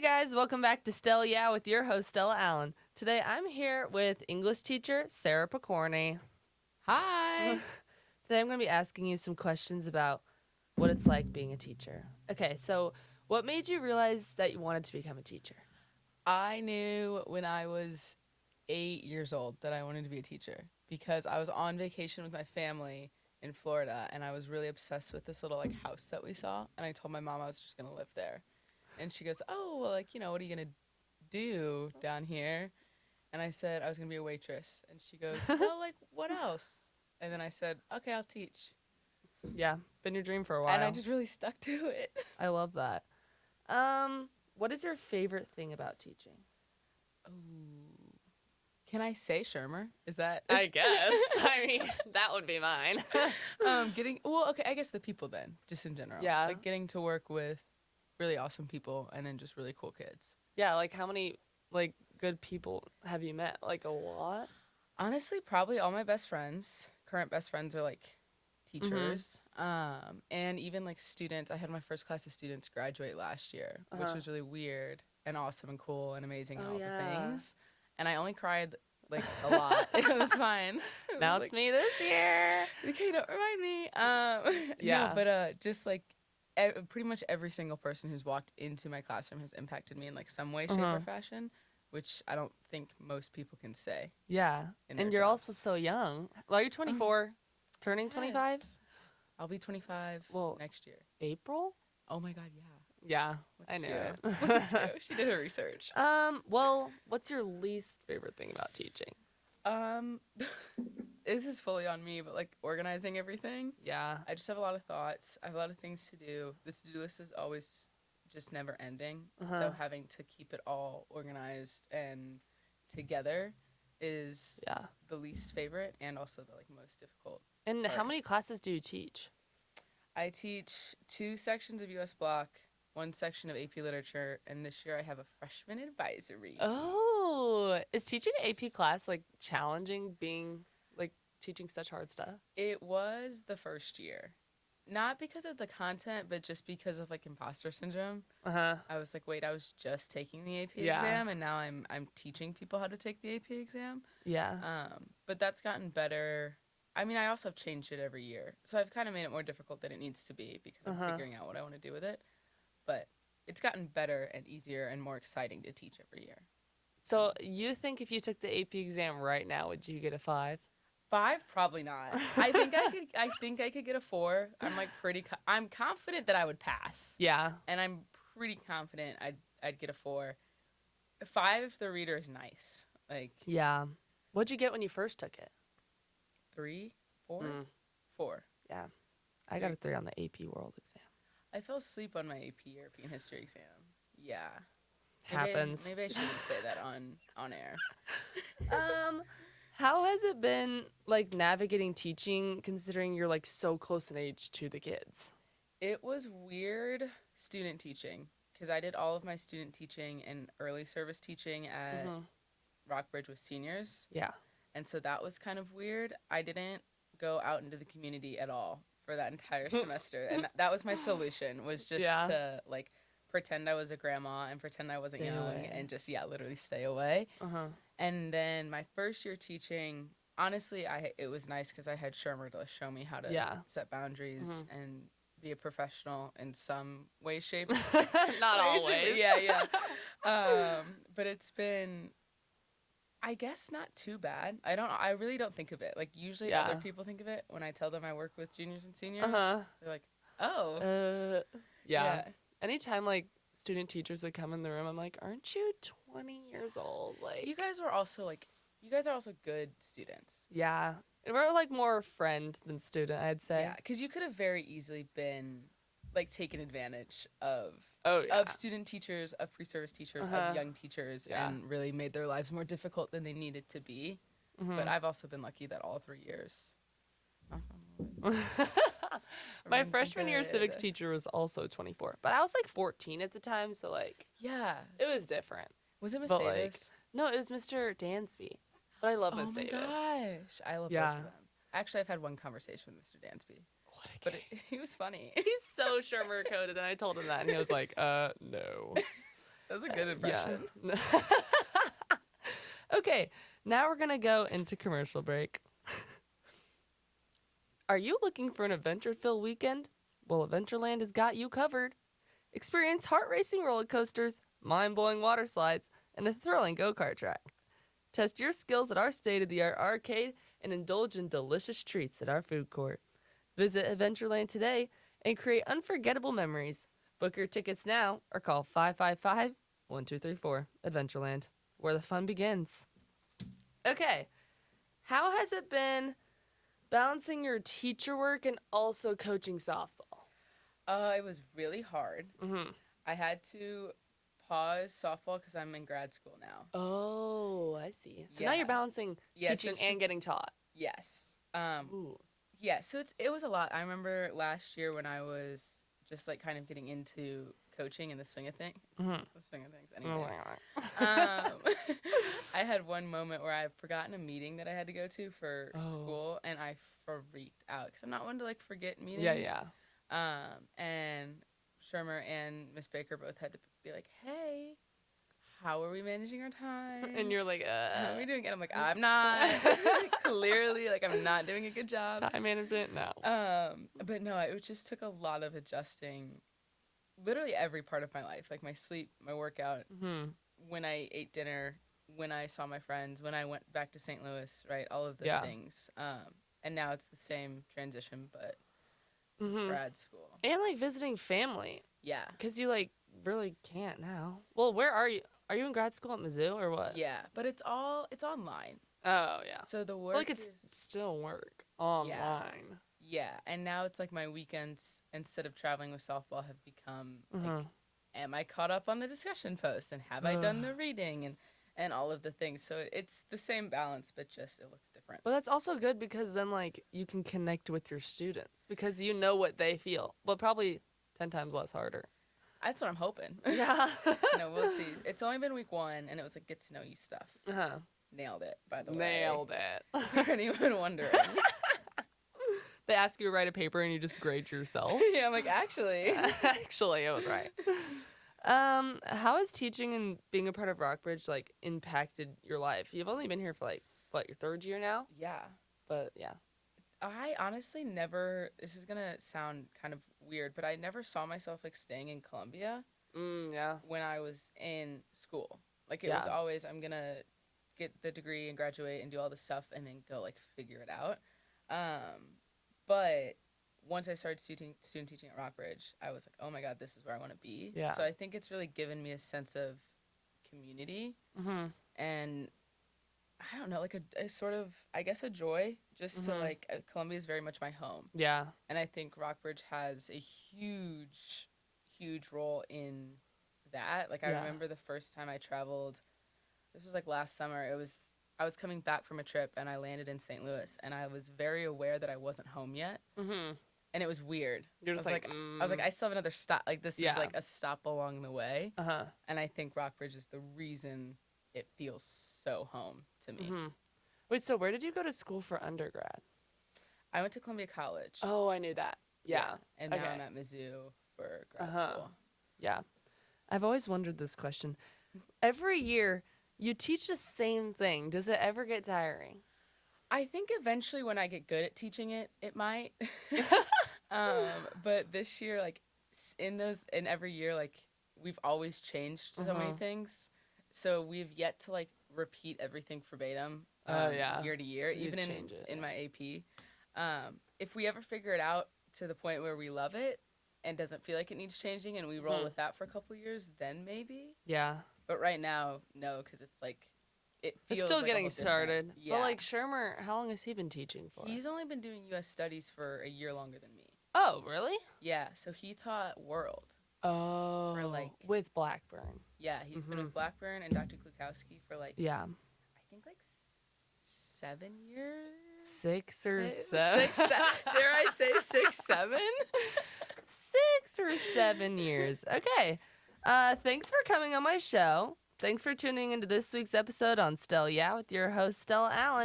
guys, welcome back to Stella Yeah with your host Stella Allen. Today I'm here with English teacher Sarah Picorni. Hi. Today I'm going to be asking you some questions about what it's like being a teacher. Okay, so what made you realize that you wanted to become a teacher? I knew when I was 8 years old that I wanted to be a teacher because I was on vacation with my family in Florida and I was really obsessed with this little house that we saw, and I told my mom I was just going to live there. And she goes, "Oh, well, what are you going to do down here?" And I said I was going to be a waitress. And she goes, "Well, what else?" And then I said, "Okay, I'll teach." Yeah, been your dream for a while. And I just really stuck to it. I love that. What is your favorite thing about teaching? Ooh. Can I say Shermer? Is that? I guess. I mean, that would be mine. I guess the people then, just in general. Yeah. Like getting to work with really awesome people and then just really cool kids. Yeah, how many good people have you met? A lot? Honestly, probably all my best friends, current best friends, are teachers. And even students. I had my first class of students graduate last year, which was really weird and awesome and cool and amazing and all the things. And I only cried a lot. It was fine. Now it's me this year. Okay, don't remind me. Yeah. No, but just pretty much every single person who's walked into my classroom has impacted me in some way, shape, or fashion, which I don't think most people can say. Yeah, and you're also so young. Well, you're 24, turning 25? Yes. I'll be 25 next year. April? Oh my God, yeah. Yeah, Look I at knew you. it. Look at you. She did her research. Well, what's your least favorite thing about teaching? This is fully on me, but organizing everything. Yeah. I just have a lot of thoughts. I have a lot of things to do. The to-do list is always just never ending. So having to keep it all organized and together is the least favorite and also the most difficult. And part. how many classes do you teach? I teach 2 sections of US Block, 1 section of AP Literature, and this year I have a freshman advisory. Oh, is teaching an AP class challenging being teaching such hard stuff? It was the first year. Not because of the content, but just because of imposter syndrome. I was wait, I was just taking the AP exam and now I'm teaching people how to take the AP exam. Yeah. But that's gotten better. I mean, I also have changed it every year. So I've kind of made it more difficult than it needs to be because I'm figuring out what I want to do with it. But it's gotten better and easier and more exciting to teach every year. So you think if you took the AP exam right now, would you get a 5? 5? Probably not. I think I could get a 4. I'm confident that I would pass. Yeah. And I'm pretty confident I'd get a 4. 5 if the reader is nice. Yeah. What'd you get when you first took it? 3, 4, 4. Yeah. I got a 3 on the AP World exam. I fell asleep on my AP European History exam. Yeah. Happens. Maybe I shouldn't say that on air. How has it been navigating teaching considering you're so close in age to the kids? It was weird student teaching because I did all of my student teaching and early service teaching at Rockbridge with seniors. Yeah. And so that was kind of weird. I didn't go out into the community at all for that entire semester. And that was my solution, was just to pretend I was a grandma and pretend I wasn't young and just literally stay away. And then my first year teaching, honestly, it was nice because I had Shermer to show me how to set boundaries and be a professional in some way, shape. Not always. Yeah. But it's been, I guess, not too bad. I really don't think of it. Usually other people think of it when I tell them I work with juniors and seniors. They're like, oh. Yeah. Anytime student teachers would come in the room, I'm like, aren't you 20 years old? You guys are also good students. Yeah. We're more friend than student, I'd say. Yeah, because you could have very easily been taken advantage of student teachers, of free service teachers, of young teachers, and really made their lives more difficult than they needed to be. But I've also been lucky that all 3 years. My freshman year civics teacher was also 24, but I was 14 at the time, so yeah, it was different. Was it Miss Davis? No, it was Mr. Dansby. But I love Miss Davis. Oh my gosh, I love both of them. Actually, I've had one conversation with Mr. Dansby. But he was funny. He's so Shermer coded, and I told him that, and he was like, no. That was a good impression. Yeah. Okay, now we're going to go into commercial break. Are you looking for an adventure-filled weekend? Well, Adventureland has got you covered. Experience heart-racing roller coasters, mind-blowing water slides, and a thrilling go-kart track. Test your skills at our state-of-the-art arcade and indulge in delicious treats at our food court. Visit Adventureland today and create unforgettable memories. Book your tickets now or call 555-1234 Adventureland, where the fun begins. Okay, how has it been balancing your teacher work and also coaching softball? It was really hard. Mm-hmm. I had to pause softball because I'm in grad school now. Oh, I see. So now you're balancing teaching and getting taught. Yes. Ooh. Yeah, so it was a lot. I remember last year when I was just like kind of getting into coaching and the swing of things. Mm-hmm. The swing of things, anyways. I had one moment where I've forgotten a meeting that I had to go to for school, and I freaked out because I'm not one to like forget meetings. Yeah. And Shermer and Miss Baker both had to be like, "Hey, how are we managing our time?" And you're like, how are we doing it? I'm like, I'm not. Clearly, like, I'm not doing a good job. Time management, no. But no, it just took a lot of adjusting literally every part of my life. Like my sleep, my workout, when I ate dinner, when I saw my friends, when I went back to St. Louis, right? All of the things. And now it's the same transition, but grad school. And like visiting family. Yeah. Because you like really can't now. Well, where are you? Are you in grad school at Mizzou or what? Yeah, but it's online. Oh, yeah. So the work like it's still work online. Yeah, and now it's like my weekends, instead of traveling with softball, have become like, am I caught up on the discussion posts, and have I done the reading, and all of the things. So it's the same balance, but just it looks different. But that's also good because then like you can connect with your students because you know what they feel. But probably 10 times less harder. That's what I'm hoping. Yeah. No, we'll see. It's only been week 1, and it was like get to know you stuff. Nailed it, by the way. Nailed it. For anyone wondering. They ask you to write a paper and you just grade yourself. Yeah, I'm like, actually. Actually, it was right. How has teaching and being a part of Rockbridge like impacted your life? You've only been here for like, what, your 3rd year now? Yeah. But yeah. I honestly never, this is going to sound kind of weird, but I never saw myself like staying in Columbia. Yeah. When I was in school. Like it was always, I'm going to get the degree and graduate and do all this stuff and then go like figure it out. But once I started student teaching at Rockbridge, I was like, oh my God, this is where I want to be. Yeah. So I think it's really given me a sense of community and I don't know, like a sort of, I guess, a joy just to like, Columbia is very much my home. Yeah. And I think Rockbridge has a huge, huge role in that. Like I remember the first time I traveled, this was like last summer, I was coming back from a trip and I landed in St. Louis and I was very aware that I wasn't home yet. And it was weird. You're just I was like, I still have another stop. Like this is like a stop along the way. And I think Rockbridge is the reason it feels so home to me. Wait, so where did you go to school for undergrad? I went to Columbia College. Oh, I knew that. Yeah. And now I'm at Mizzou for grad school. Yeah. I've always wondered this question. Every year, you teach the same thing. Does it ever get tiring? I think eventually when I get good at teaching it, it might. But this year, like, in every year, like, we've always changed so many things. So we've yet to, like, repeat everything verbatim year to year, even in my AP. If we ever figure it out to the point where we love it and doesn't feel like it needs changing and we roll with that for a couple of years, then maybe. Yeah. But right now, no, because it's like, it feels it's still like getting started. Yeah. But like Shermer, how long has he been teaching for? He's only been doing U.S. studies for a year longer than me. Oh, really? Yeah, so he taught World. Oh, for like with Blackburn. Yeah, he's been with Blackburn and Dr. Klukowski for like I think like 7 years. 6 or 7. Dare I say 6, 7? 6 or 7 years. Okay. Thanks for coming on my show. Thanks for tuning into this week's episode on Stella with your host Stella Allen.